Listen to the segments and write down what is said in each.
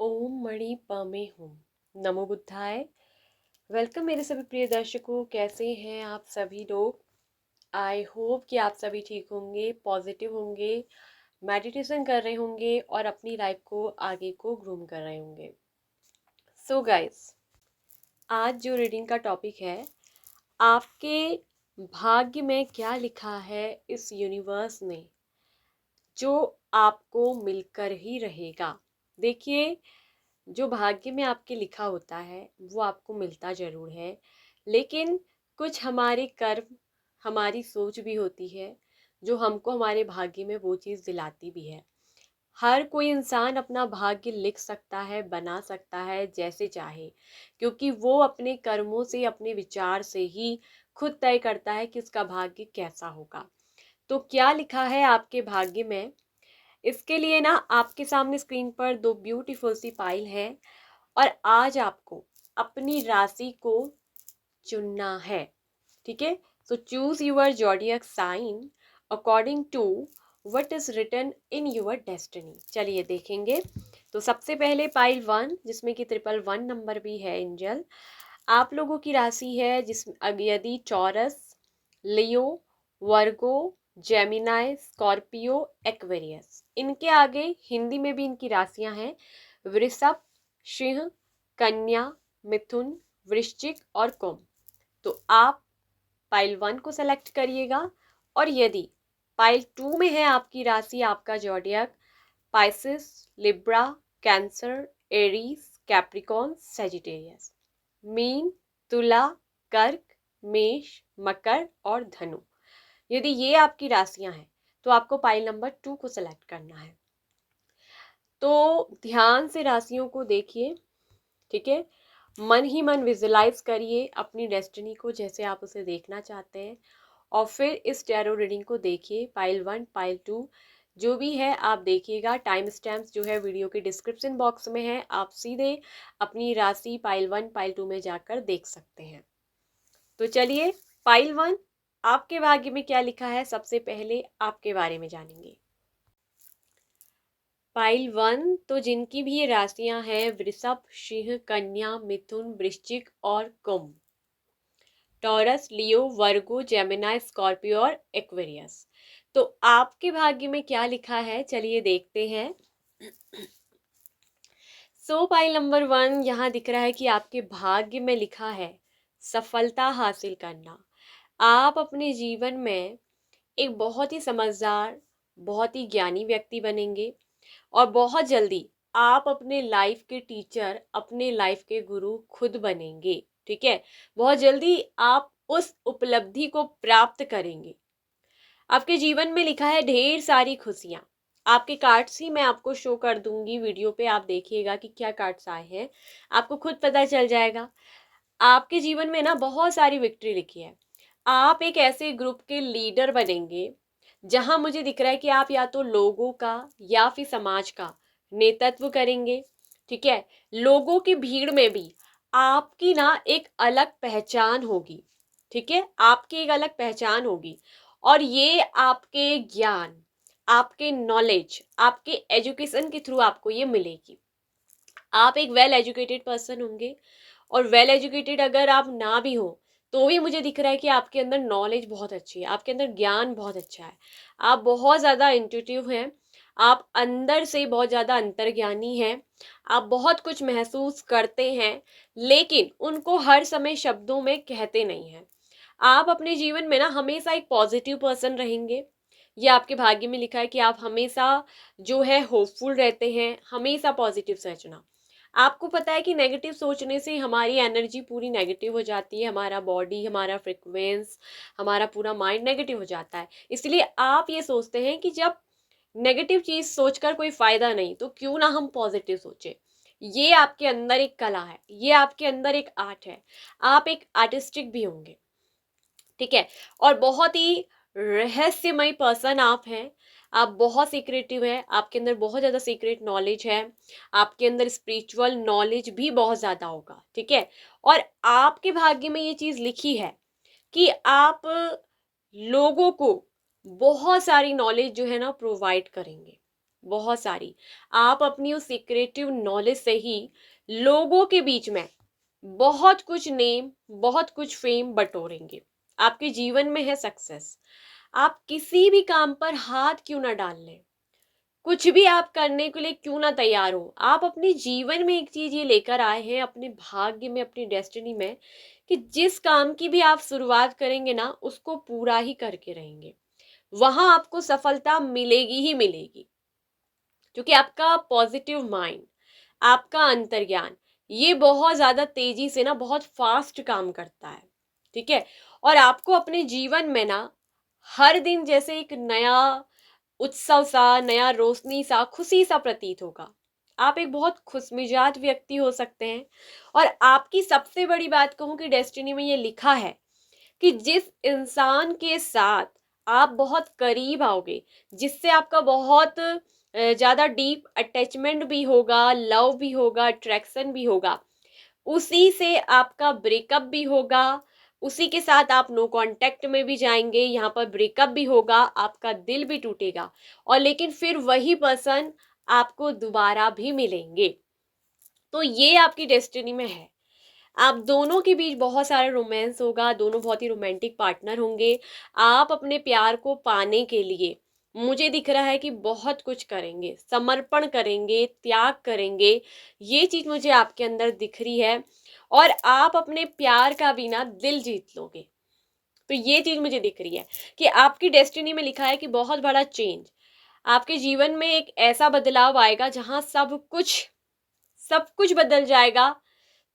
ओम मणि पमे हूँ। नमो बुद्धाय। वेलकम मेरे सभी प्रिय दर्शकों, कैसे हैं आप सभी लोग। आई होप कि आप सभी ठीक होंगे, पॉजिटिव होंगे, मेडिटेशन कर रहे होंगे और अपनी लाइफ को आगे को ग्रूम कर रहे होंगे। सो गाइस, आज जो रीडिंग का टॉपिक है, आपके भाग्य में क्या लिखा है इस यूनिवर्स ने, जो आपको मिलकर ही रहेगा। देखिए, जो भाग्य में आपके लिखा होता है वो आपको मिलता ज़रूर है, लेकिन कुछ हमारे कर्म, हमारी सोच भी होती है जो हमको हमारे भाग्य में वो चीज़ दिलाती भी है। हर कोई इंसान अपना भाग्य लिख सकता है, बना सकता है जैसे चाहे, क्योंकि वो अपने कर्मों से, अपने विचार से ही खुद तय करता है कि उसका भाग्य कैसा होगा। तो क्या लिखा है आपके भाग्य में, इसके लिए ना आपके सामने स्क्रीन पर दो ब्यूटीफुल सी पाइल है और आज आपको अपनी राशि को चुनना है। ठीक है, so choose your zodiac sign according to what is written in your destiny. चलिए देखेंगे। तो सबसे पहले पाइल 1, जिसमें कि 111 नंबर भी है एंजल। आप लोगों की राशि है जिस यदि टॉरस, लियो, वर्गो, जेमिनाई, स्कॉर्पियो, एक्वेरियस, इनके आगे हिंदी में भी इनकी राशियां हैं वृषभ, सिंह, कन्या, मिथुन, वृश्चिक और कुंभ। तो आप पाइल 1 को सेलेक्ट करिएगा। और यदि पाइल 2 में है आपकी राशि, आपका zodiac Pisces, Libra, cancer, Aries, Capricorn, Sagittarius, mean, तुला, कर्क, मेष, मकर और धनु, यदि ये आपकी राशियां हैं तो आपको पाइल नंबर 2 को सेलेक्ट करना है। तो ध्यान से राशियों को देखिए, ठीक है। मन ही मन विजुलाइज करिए अपनी डेस्टिनी को जैसे आप उसे देखना चाहते हैं, और फिर इस टैरो रीडिंग को देखिए। पाइल 1, पाइल 2 जो भी है आप देखिएगा। टाइम स्टैम्प्स जो है वीडियो के डिस्क्रिप्शन बॉक्स में है, आप सीधे अपनी राशि पाइल 1, पाइल 2 में जाकर देख सकते हैं। तो चलिए, पाइल 1, आपके भाग्य में क्या लिखा है, सबसे पहले आपके बारे में जानेंगे। पाइल 1, तो जिनकी भी ये राशियां हैं वृषभ, सिंह, कन्या, मिथुन, वृश्चिक और कुंभ, टॉरस, लियो, वर्गो, जेमिनाई, स्कॉर्पियो और एक्वेरियस, तो आपके भाग्य में क्या लिखा है चलिए देखते हैं। सो पाइल नंबर 1 यहाँ दिख रहा है कि आपके भाग्य में लिखा है सफलता हासिल करना। आप अपने जीवन में एक बहुत ही समझदार, बहुत ही ज्ञानी व्यक्ति बनेंगे और बहुत जल्दी आप अपने लाइफ के टीचर, अपने लाइफ के गुरु खुद बनेंगे। ठीक है, बहुत जल्दी आप उस उपलब्धि को प्राप्त करेंगे। आपके जीवन में लिखा है ढेर सारी खुशियां। आपके कार्ड्स ही मैं आपको शो कर दूंगी वीडियो पे, आप देखिएगा कि क्या कार्ड्स आए हैं, आपको खुद पता चल जाएगा। आपके जीवन में ना बहुत सारी विक्ट्री लिखी है। आप एक ऐसे ग्रुप के लीडर बनेंगे जहां मुझे दिख रहा है कि आप या तो लोगों का या फिर समाज का नेतृत्व करेंगे। ठीक है, लोगों की भीड़ में भी आपकी ना एक अलग पहचान होगी। ठीक है, आपकी एक अलग पहचान होगी और ये आपके ज्ञान, आपके नॉलेज, आपके एजुकेशन के थ्रू आपको ये मिलेगी। आप एक वेल एजुकेटेड पर्सन होंगे, और वेल एजुकेटेड अगर आप ना भी हो तो भी मुझे दिख रहा है कि आपके अंदर नॉलेज बहुत अच्छी है, आपके अंदर ज्ञान बहुत अच्छा है, आप बहुत ज़्यादा इंट्यूटिव हैं, आप अंदर से बहुत ज़्यादा अंतर्ज्ञानी हैं, आप बहुत कुछ महसूस करते हैं लेकिन उनको हर समय शब्दों में कहते नहीं हैं। आप अपने जीवन में ना हमेशा एक पॉजिटिव पर्सन रहेंगे। ये आपके भाग्य में लिखा है कि आप हमेशा जो है होपफुल रहते हैं, हमेशा पॉजिटिव सोचना। आपको पता है कि नेगेटिव सोचने से हमारी एनर्जी पूरी नेगेटिव हो जाती है, हमारा बॉडी, हमारा फ्रिक्वेंस, हमारा पूरा माइंड नेगेटिव हो जाता है। इसलिए आप ये सोचते हैं कि जब नेगेटिव चीज़ सोचकर कोई फ़ायदा नहीं, तो क्यों ना हम पॉजिटिव सोचें। ये आपके अंदर एक कला है, ये आपके अंदर एक आर्ट है, आप एक आर्टिस्टिक भी होंगे। ठीक है, और बहुत ही रहस्यमय पर्सन आप हैं। आप बहुत सीक्रेटिव हैं, आपके अंदर बहुत ज़्यादा सीक्रेट नॉलेज है, आपके अंदर स्पिरिचुअल नॉलेज भी बहुत ज़्यादा होगा। ठीक है, और आपके भाग्य में ये चीज़ लिखी है कि आप लोगों को बहुत सारी नॉलेज जो है ना प्रोवाइड करेंगे। बहुत सारी। आप अपनी उस सीक्रेटिव नॉलेज से ही लोगों के बीच में बहुत कुछ नेम, बहुत कुछ फेम बटोरेंगे। आपके जीवन में है सक्सेस, आप किसी भी काम पर हाथ क्यों ना डाल लें, कुछ भी आप करने के लिए क्यों ना तैयार हो, आप अपने जीवन में एक चीज ये लेकर आए हैं अपने भाग्य में, अपनी डेस्टिनी में, कि जिस काम की भी आप शुरुआत करेंगे ना उसको पूरा ही करके रहेंगे, वहां आपको सफलता मिलेगी ही मिलेगी। क्योंकि आपका पॉजिटिव माइंड, आपका अंतर्ज्ञान, ये बहुत ज्यादा तेजी से ना बहुत फास्ट काम करता है। ठीक है, और आपको अपने जीवन में ना हर दिन जैसे एक नया उत्सव सा, नया रोशनी सा, खुशी सा प्रतीत होगा। आप एक बहुत खुशमिजाज व्यक्ति हो सकते हैं। और आपकी सबसे बड़ी बात कहूं कि डेस्टिनी में ये लिखा है कि जिस इंसान के साथ आप बहुत करीब आओगे, जिससे आपका बहुत ज़्यादा डीप अटैचमेंट भी होगा, लव भी होगा, अट्रैक्शन भी होगा, उसी से आपका ब्रेकअप भी होगा, उसी के साथ आप नो कांटेक्ट में भी जाएंगे, यहाँ पर ब्रेकअप भी होगा, आपका दिल भी टूटेगा, और लेकिन फिर वही पर्सन आपको दोबारा भी मिलेंगे। तो ये आपकी डेस्टिनी में है। आप दोनों के बीच बहुत सारा रोमांस होगा, दोनों बहुत ही रोमांटिक पार्टनर होंगे। आप अपने प्यार को पाने के लिए, मुझे दिख रहा है कि बहुत कुछ करेंगे, समर्पण करेंगे, त्याग करेंगे, ये चीज मुझे आपके अंदर दिख रही है। और आप अपने प्यार का भी ना दिल जीत लोगे। तो ये चीज मुझे दिख रही है कि आपकी डेस्टिनी में लिखा है कि बहुत बड़ा चेंज आपके जीवन में, एक ऐसा बदलाव आएगा जहां सब कुछ बदल जाएगा,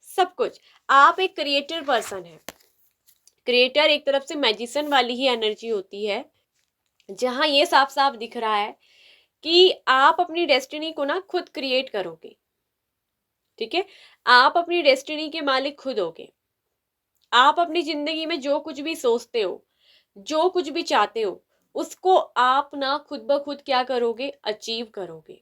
सब कुछ। आप एक क्रिएटर पर्सन है। क्रिएटर एक तरफ से मैजिशियन वाली ही एनर्जी होती है, जहां ये साफ साफ दिख रहा है कि आप अपनी डेस्टिनी को ना खुद क्रिएट करोगे। ठीक है, आप अपनी डेस्टिनी के मालिक खुद होगे। आप अपनी जिंदगी में जो कुछ भी सोचते हो, जो कुछ भी चाहते हो, उसको आप ना खुद ब खुद क्या करोगे, अचीव करोगे।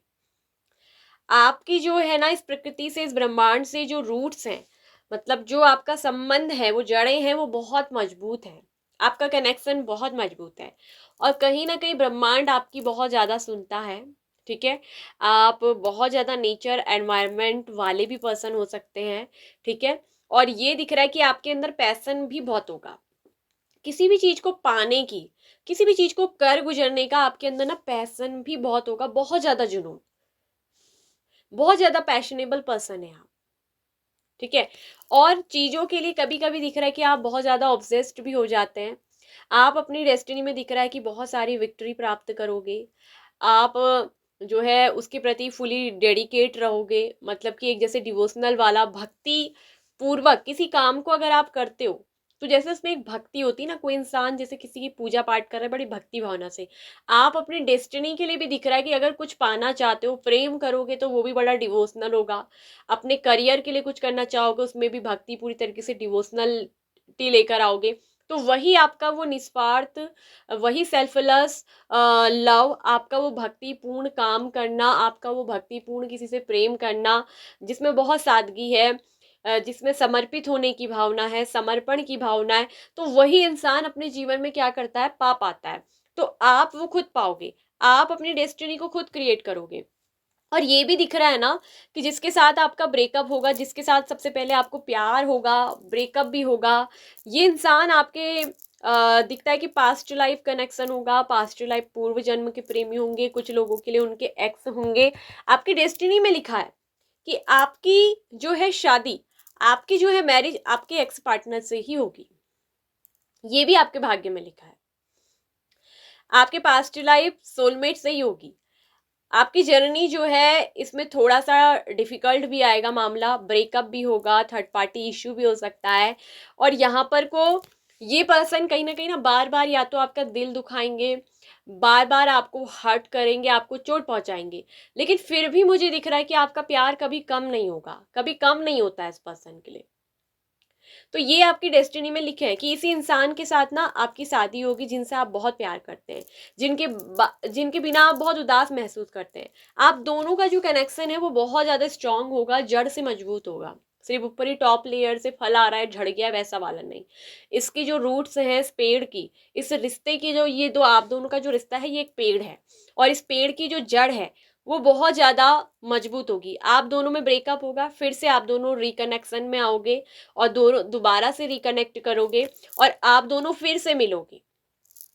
आपकी जो है ना इस प्रकृति से, इस ब्रह्मांड से जो रूट्स हैं, मतलब जो आपका संबंध है, वो जड़ें हैं, वो बहुत मजबूत है। आपका कनेक्शन बहुत मजबूत है, और कहीं ना कहीं ब्रह्मांड आपकी बहुत ज़्यादा सुनता है। ठीक है, आप बहुत ज़्यादा नेचर एनवायरनमेंट वाले भी पर्सन हो सकते हैं। ठीक है, और ये दिख रहा है कि आपके अंदर पैसन भी बहुत होगा, किसी भी चीज़ को पाने की, किसी भी चीज़ को कर गुजरने का आपके अंदर ना पैसन भी बहुत होगा, बहुत ज़्यादा जुनून, बहुत ज्यादा पैशनेबल पर्सन है आप। ठीक है, और चीजों के लिए कभी कभी दिख रहा है कि आप बहुत ज्यादा ऑब्सेस्ड भी हो जाते हैं। आप अपनी डेस्टिनी में दिख रहा है कि बहुत सारी विक्ट्री प्राप्त करोगे। आप जो है उसके प्रति फुली डेडिकेट रहोगे, मतलब कि एक जैसे डिवोशनल वाला, भक्ति पूर्वक किसी काम को अगर आप करते हो तो जैसे उसमें एक भक्ति होती है ना, कोई इंसान जैसे किसी की पूजा पाठ कर रहा है बड़ी भक्ति भावना से, आप अपनी डेस्टिनी के लिए भी दिख रहा है कि अगर कुछ पाना चाहते हो, प्रेम करोगे तो वो भी बड़ा डिवोशनल होगा। अपने करियर के लिए कुछ करना चाहोगे, उसमें भी भक्ति पूरी तरीके से डिवोशनलिटी लेकर आओगे। तो वही आपका वो निस्वार्थ, वही सेल्फलेस लव, आपका वो भक्तिपूर्ण काम करना, आपका वो भक्तिपूर्ण किसी से प्रेम करना, जिसमें बहुत सादगी है, जिसमें समर्पित होने की भावना है, समर्पण की भावना है, तो वही इंसान अपने जीवन में क्या करता है, पा पाता है। तो आप वो खुद पाओगे, आप अपनी डेस्टिनी को खुद क्रिएट करोगे। और ये भी दिख रहा है ना कि जिसके साथ आपका ब्रेकअप होगा, जिसके साथ सबसे पहले आपको प्यार होगा, ब्रेकअप भी होगा, ये इंसान आपके दिखता है कि पास्ट लाइफ कनेक्शन होगा, पास्ट लाइफ पूर्व जन्म के प्रेमी होंगे, कुछ लोगों के लिए उनके एक्स होंगे। आपकी डेस्टिनी में लिखा है कि आपकी जो है शादी, आपकी जो है मैरिज आपके एक्स पार्टनर से ही होगी। ये भी आपके भाग्य में लिखा है। आपके पास्ट लाइफ सोलमेट से ही होगी। आपकी जर्नी जो है इसमें थोड़ा सा डिफिकल्ट भी आएगा मामला, ब्रेकअप भी होगा, थर्ड पार्टी इश्यू भी हो सकता है। और यहाँ पर को ये पर्सन कहीं ना बार बार या तो आपका दिल दुखाएंगे, बार बार आपको हर्ट करेंगे, आपको चोट पहुंचाएंगे, लेकिन फिर भी मुझे दिख रहा है कि आपका प्यार कभी कम नहीं होगा, कभी कम नहीं होता है इस पर्सन के लिए। तो ये आपकी डेस्टिनी में लिखे है कि इसी इंसान के साथ ना आपकी शादी होगी जिनसे आप बहुत प्यार करते हैं, जिनके बिना आप बहुत उदास महसूस करते हैं। आप दोनों का जो कनेक्शन है वो बहुत ज़्यादा स्ट्रांग होगा, जड़ से मजबूत होगा। सिर्फ ऊपर ही टॉप लेयर से फल आ रहा है, झड़ गया, वैसा वाला नहीं। इसकी जो रूट्स हैं इस पेड़ की, इस रिश्ते की, जो ये दो आप दोनों का जो रिश्ता है, ये एक पेड़ है, और इस पेड़ की जो जड़ है वो बहुत ज़्यादा मजबूत होगी। आप दोनों में ब्रेकअप होगा, फिर से आप दोनों रिकनेक्शन में आओगे और दोनों दोबारा से रिकनेक्ट करोगे और आप दोनों फिर से मिलोगे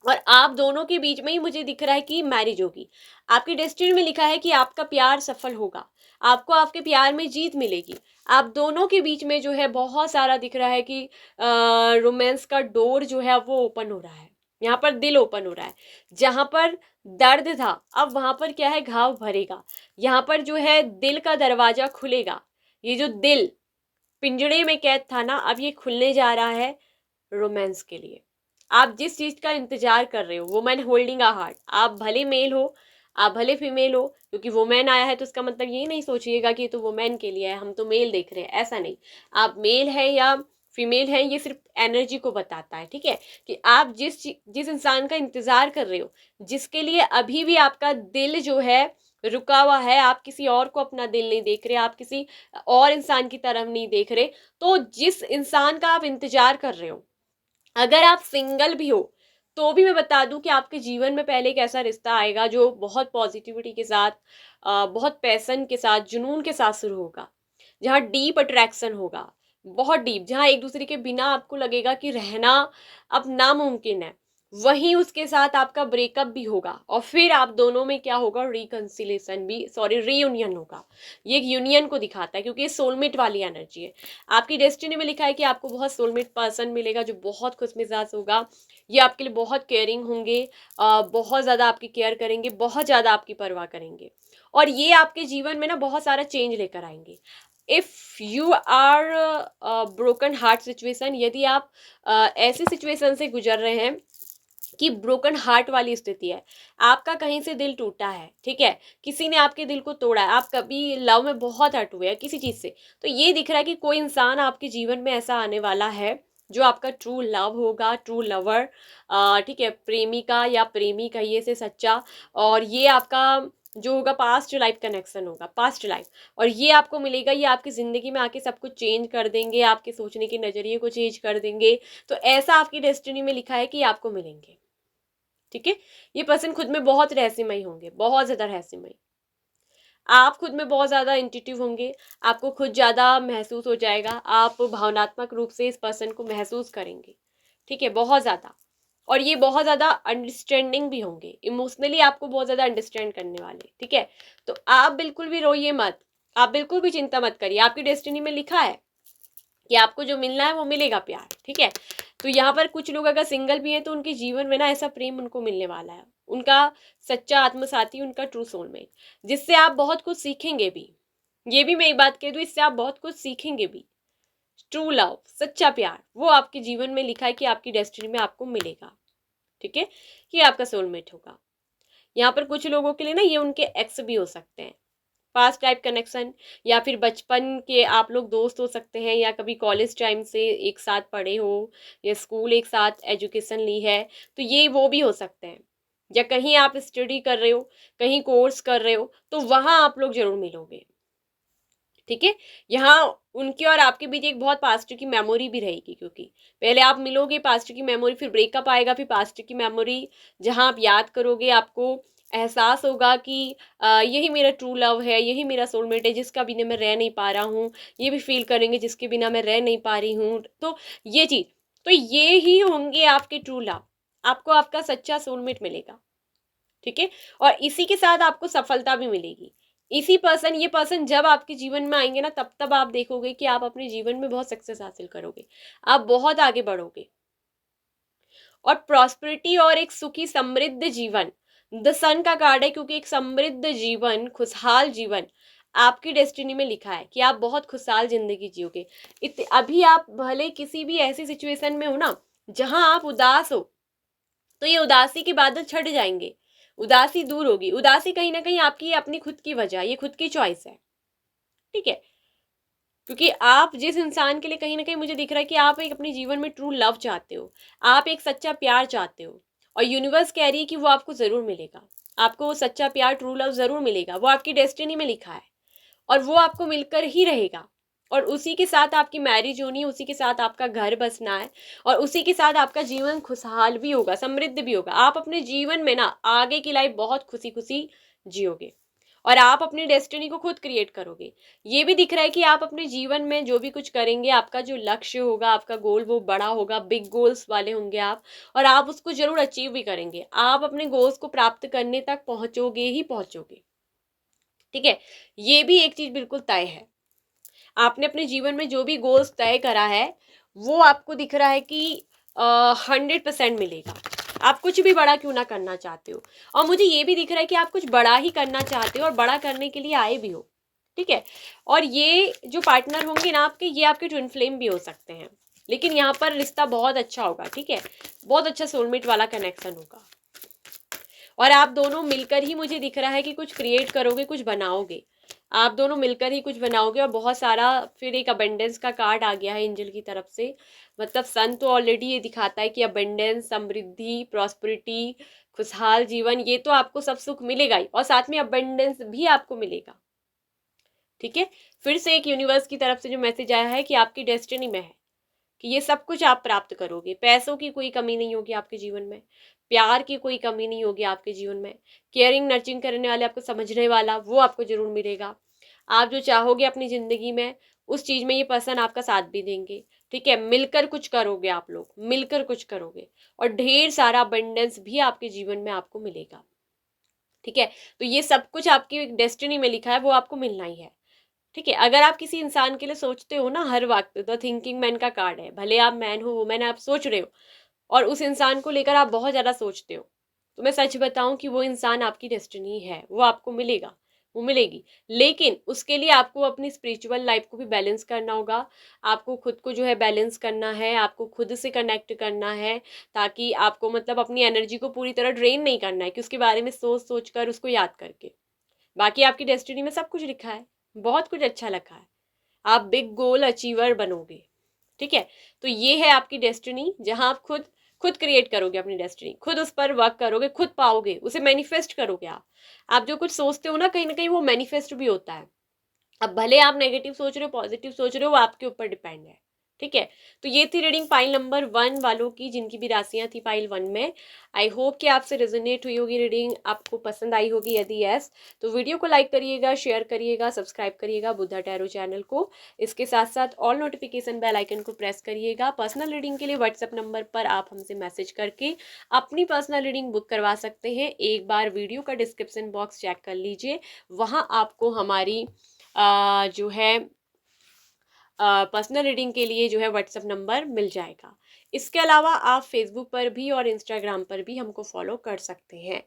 और आप दोनों के बीच में ही मुझे दिख रहा है कि मैरिज होगी। आपकी डेस्टिनी में लिखा है कि आपका प्यार सफल होगा, आपको आपके प्यार में जीत मिलेगी। आप दोनों के बीच में जो है बहुत सारा दिख रहा है कि रोमांस का डोर जो है वो ओपन हो रहा है। यहाँ पर दिल ओपन हो रहा है। जहाँ पर दर्द था अब वहां पर क्या है, घाव भरेगा। यहाँ पर जो है दिल का दरवाजा खुलेगा। ये जो दिल पिंजड़े में कैद था ना, अब ये खुलने जा रहा है रोमांस के लिए। आप जिस चीज का इंतजार कर रहे हो, वुमेन होल्डिंग अ हार्ट, आप भले मेल हो आप भले फीमेल हो, क्योंकि वुमेन आया है तो उसका मतलब ये नहीं सोचिएगा कि ये तो वुमेन के लिए है, हम तो मेल देख रहे हैं, ऐसा नहीं। आप मेल है या फीमेल है, ये सिर्फ एनर्जी को बताता है, ठीक है, कि आप जिस इंसान का इंतजार कर रहे हो, जिसके लिए अभी भी आपका दिल जो है रुका हुआ है, आप किसी और को अपना दिल नहीं देख रहे, आप किसी और इंसान की तरफ नहीं देख रहे, तो जिस इंसान का आप इंतजार कर रहे हो, अगर आप सिंगल भी हो तो भी मैं बता दूं कि आपके जीवन में पहले एक ऐसा रिश्ता आएगा जो बहुत पॉजिटिविटी के साथ, बहुत पैसन के साथ, जुनून के साथ शुरू होगा, जहाँ डीप अट्रैक्शन होगा, बहुत डीप, जहाँ एक दूसरे के बिना आपको लगेगा कि रहना अब नामुमकिन है। वहीं उसके साथ आपका ब्रेकअप भी होगा और फिर आप दोनों में क्या होगा, रिकंसिलेशन भी, सॉरी, रीयूनियन होगा। ये एक यूनियन को दिखाता है क्योंकि ये सोलमेट वाली एनर्जी है। आपकी डेस्टिनी में लिखा है कि आपको बहुत सोलमेट पर्सन मिलेगा जो बहुत खुशमिजाज होगा। ये आपके लिए बहुत केयरिंग होंगे, बहुत ज़्यादा आपकी केयर करेंगे, बहुत ज़्यादा आपकी परवाह करेंगे और ये आपके जीवन में ना बहुत सारा चेंज लेकर आएंगे। If you are broken heart situation, यदि आप ऐसी सिचुएशन से गुजर रहे हैं कि ब्रोकन हार्ट वाली स्थिति है, आपका कहीं से दिल टूटा है, ठीक है, किसी ने आपके दिल को तोड़ा है, आप कभी लव में बहुत हर्ट हुए हैं किसी चीज़ से, तो ये दिख रहा है कि कोई इंसान आपके जीवन में ऐसा आने वाला है जो आपका ट्रू लव होगा, ट्रू लवर, ठीक है, प्रेमिका या प्रेमी कहिए से सच्चा। और ये आपका जो होगा पास्ट लाइफ कनेक्शन होगा, पास्ट लाइफ, और ये आपको मिलेगा, ये आपकी ज़िंदगी में आके सब कुछ चेंज कर देंगे, आपके सोचने के नज़रिए को चेंज कर देंगे। तो ऐसा आपकी डेस्टिनी में लिखा है कि आपको मिलेंगे, ठीक है। ये पर्सन खुद में बहुत रहस्यमयी होंगे, बहुत ज्यादा रहस्यमयी। आप खुद में बहुत ज्यादा इंट्यूटिव होंगे, आपको खुद ज्यादा महसूस हो जाएगा, आप भावनात्मक रूप से इस पर्सन को महसूस करेंगे, ठीक है, बहुत ज्यादा। और ये बहुत ज्यादा अंडरस्टैंडिंग भी होंगे, इमोशनली आपको बहुत ज्यादा अंडरस्टैंड करने वाले, ठीक है। तो आप बिल्कुल भी रोइए मत, आप बिल्कुल भी चिंता मत करिए, आपकी डेस्टिनी में लिखा है कि आपको जो मिलना है वो मिलेगा, प्यार, ठीक है। तो यहाँ पर कुछ लोग अगर सिंगल भी हैं तो उनके जीवन में ना ऐसा प्रेम उनको मिलने वाला है, उनका सच्चा आत्मसाथी, उनका ट्रू सोलमेट, जिससे आप बहुत कुछ सीखेंगे भी। ये भी मैं एक बात कह दूँ, इससे आप बहुत कुछ सीखेंगे भी। ट्रू लव, सच्चा प्यार, वो आपके जीवन में लिखा है कि आपकी डेस्टिनी में आपको मिलेगा, ठीक है, कि आपका सोलमेट होगा। यहाँ पर कुछ लोगों के लिए ना ये उनके एक्स भी हो सकते हैं, पास्ट टाइप कनेक्शन, या फिर बचपन के आप लोग दोस्त हो सकते हैं, या कभी कॉलेज टाइम से एक साथ पढ़े हो, या स्कूल एक साथ एजुकेशन ली है, तो ये वो भी हो सकते हैं। या कहीं आप स्टडी कर रहे हो, कहीं कोर्स कर रहे हो, तो वहाँ आप लोग जरूर मिलोगे, ठीक है। यहाँ उनकी और आपके बीच एक बहुत पास्ट की मेमोरी भी रहेगी, क्योंकि पहले आप मिलोगे, पास्ट की मेमोरी, फिर ब्रेकअप आएगा, फिर पास्ट की मेमोरी, जहाँ आप याद करोगे, आपको एहसास होगा कि यही मेरा ट्रू लव है, यही मेरा सोलमेट है, जिसका बिना मैं रह नहीं पा रहा हूँ। ये भी फील करेंगे जिसके बिना मैं रह नहीं पा रही हूँ। तो ये चीज़, तो ये ही होंगे आपके ट्रू लव, आपको आपका सच्चा सोलमेट मिलेगा, ठीक है। और इसी के साथ आपको सफलता भी मिलेगी। इसी पर्सन, ये पर्सन जब आपके जीवन में आएंगे ना, तब तब आप देखोगे कि आप अपने जीवन में बहुत सक्सेस हासिल करोगे, आप बहुत आगे बढ़ोगे और प्रॉस्पेरिटी और एक सुखी समृद्ध जीवन, द सन का कार्ड है, क्योंकि एक समृद्ध जीवन, खुशहाल जीवन आपकी डेस्टिनी में लिखा है कि आप बहुत खुशहाल जिंदगी जियोगे। अभी आप भले किसी भी ऐसी सिचुएशन में हो ना जहां आप उदास हो, तो ये उदासी के बादल छट जाएंगे, उदासी दूर होगी। उदासी कहीं ना कहीं आपकी अपनी खुद की वजह, ये खुद की चॉइस है, ठीक है, क्योंकि आप जिस इंसान के लिए, कहीं ना कहीं मुझे दिख रहा है कि आप एक अपने जीवन में ट्रू लव चाहते हो, आप एक सच्चा प्यार चाहते हो, और यूनिवर्स कह रही है कि वो आपको जरूर मिलेगा, आपको वो सच्चा प्यार, ट्रू लव जरूर मिलेगा, वो आपकी डेस्टिनी में लिखा है और वो आपको मिलकर ही रहेगा। और उसी के साथ आपकी मैरिज होनी है, उसी के साथ आपका घर बसना है, और उसी के साथ आपका जीवन खुशहाल भी होगा, समृद्ध भी होगा। आप अपने जीवन में ना आगे की लाइफ बहुत खुशी खुशी जियोगे। और आप अपनी डेस्टिनी को खुद क्रिएट करोगे। ये भी दिख रहा है कि आप अपने जीवन में जो भी कुछ करेंगे, आपका जो लक्ष्य होगा, आपका गोल वो बड़ा होगा, बिग गोल्स वाले होंगे आप, और आप उसको जरूर अचीव भी करेंगे। आप अपने गोल्स को प्राप्त करने तक पहुंचोगे ही पहुंचोगे। ठीक है, ये भी एक चीज बिल्कुल तय है। आपने अपने जीवन में जो भी गोल्स तय करा है वो आपको दिख रहा है कि 100% मिलेगा। आप कुछ भी बड़ा क्यों ना करना चाहते हो, और मुझे ये भी दिख रहा है कि आप कुछ बड़ा ही करना चाहते हो और बड़ा करने के लिए आए भी हो। ठीक है, और ये जो पार्टनर होंगे ना आपके, ये आपके ट्विन फ्लेम भी हो सकते हैं, लेकिन यहाँ पर रिश्ता बहुत अच्छा होगा। ठीक है, बहुत अच्छा सोलमेट वाला कनेक्शन होगा, और आप दोनों मिलकर ही मुझे दिख रहा है कि कुछ क्रिएट करोगे, कुछ बनाओगे। आप दोनों मिलकर ही कुछ बनाओगे, और बहुत सारा फिर एक अबेंडेंस का कार्ड आ गया है एंजल की तरफ से। मतलब सन तो ऑलरेडी ये दिखाता है कि अबेंडेंस, समृद्धि, प्रॉस्पेरिटी, खुशहाल जीवन, ये तो आपको सब सुख मिलेगा ही, और साथ में अबेंडेंस भी आपको मिलेगा। ठीक है, फिर से एक यूनिवर्स की तरफ से जो मैसेज आया है कि आपकी डेस्टिनी में है कि ये सब कुछ आप प्राप्त करोगे। पैसों की कोई कमी नहीं होगी आपके जीवन में, प्यार की कोई कमी नहीं होगी आपके जीवन में, केयरिंग नर्चरिंग करने वाले, आपको समझने वाला, वो आपको जरूर मिलेगा। आप जो चाहोगे अपनी जिंदगी में, उस चीज में ये पर्सन आपका साथ भी देंगे। ठीक है, मिलकर कुछ करोगे, आप लोग मिलकर कुछ करोगे, और ढेर सारा अबंडेंस भी आपके जीवन में आपको मिलेगा। ठीक है, तो ये सब कुछ आपकी डेस्टिनी में लिखा है, वो आपको मिलना ही है। ठीक है, अगर आप किसी इंसान के लिए सोचते हो ना हर वक्त, द थिंकिंग मैन का कार्ड है, भले आप मैन हो वुमेन आप सोच रहे हो, और उस इंसान को लेकर आप बहुत ज़्यादा सोचते हो, तो मैं सच बताऊं कि वो इंसान आपकी डेस्टिनी है, वो आपको मिलेगा, वो मिलेगी। लेकिन उसके लिए आपको अपनी स्पिरिचुअल लाइफ को भी बैलेंस करना होगा। आपको खुद को जो है बैलेंस करना है, आपको खुद से कनेक्ट करना है, ताकि आपको मतलब अपनी एनर्जी को पूरी तरह ड्रेन नहीं करना है कि उसके बारे में सोच सोच कर उसको याद करके। बाकी आपकी डेस्टिनी में सब कुछ लिखा है, बहुत कुछ अच्छा लिखा है। आप बिग गोल अचीवर बनोगे। ठीक है, तो ये है आपकी डेस्टिनी, जहां आप खुद खुद क्रिएट करोगे अपनी डेस्टिनी, खुद उस पर वर्क करोगे, खुद पाओगे उसे, मैनिफेस्ट करोगे। आप जो कुछ सोचते हो ना कहीं वो मैनिफेस्ट भी होता है। अब भले आप नेगेटिव सोच रहे हो पॉजिटिव सोच रहे हो, वो आपके ऊपर डिपेंड है। ठीक है, तो ये थी रीडिंग पाइल नंबर 1 वालों की, जिनकी भी राशियां थी पाइल 1 में। आई होप कि आपसे रेजोनेट हुई होगी रीडिंग, आपको पसंद आई होगी। यदि यस, तो वीडियो को लाइक करिएगा, शेयर करिएगा, सब्सक्राइब करिएगा बुद्धा टैरो चैनल को। इसके साथ साथ ऑल नोटिफिकेशन बेल आइकन को प्रेस करिएगा। पर्सनल रीडिंग के लिए व्हाट्सएप नंबर पर आप हमसे मैसेज करके अपनी पर्सनल रीडिंग बुक करवा सकते हैं। एक बार वीडियो का डिस्क्रिप्शन बॉक्स चेक कर लीजिए, वहाँ आपको हमारी जो है पर्सनल रीडिंग के लिए जो है व्हाट्सएप नंबर मिल जाएगा। इसके अलावा आप फेसबुक पर भी और इंस्टाग्राम पर भी हमको फॉलो कर सकते हैं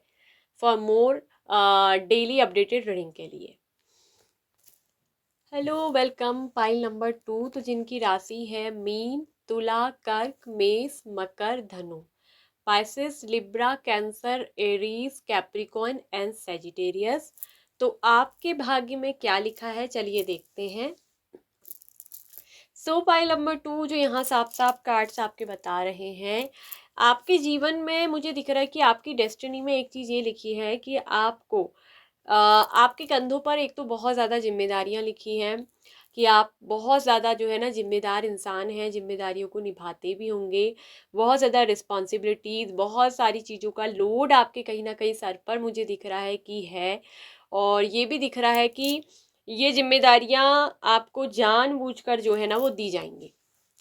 for more daily updated reading के लिए। Hello, welcome pile number 2। तो जिनकी राशि है मीन, तुला, कर्क, मेष, मकर, धनु, Pisces, Libra, cancer, Aries, Capricorn and Sagittarius. तो आपके भाग्य में क्या लिखा है, चलिए देखते हैं। सो पाइल नंबर 2 जो यहाँ साफ साफ कार्ड्स आपके बता रहे हैं, आपके जीवन में मुझे दिख रहा है कि आपकी डेस्टिनी में एक चीज़ ये लिखी है कि आपको आपके कंधों पर एक तो बहुत ज़्यादा जिम्मेदारियाँ लिखी हैं, कि आप बहुत ज़्यादा जो है ना जिम्मेदार इंसान हैं, जिम्मेदारियों को निभाते भी होंगे। बहुत ज़्यादा रिस्पॉन्सिबिलिटीज़, बहुत सारी चीज़ों का लोड आपके कहीं ना कहीं सर पर मुझे दिख रहा है कि है। और ये भी दिख रहा है कि ये जिम्मेदारियां आपको जानबूझकर जो है ना वो दी जाएंगी,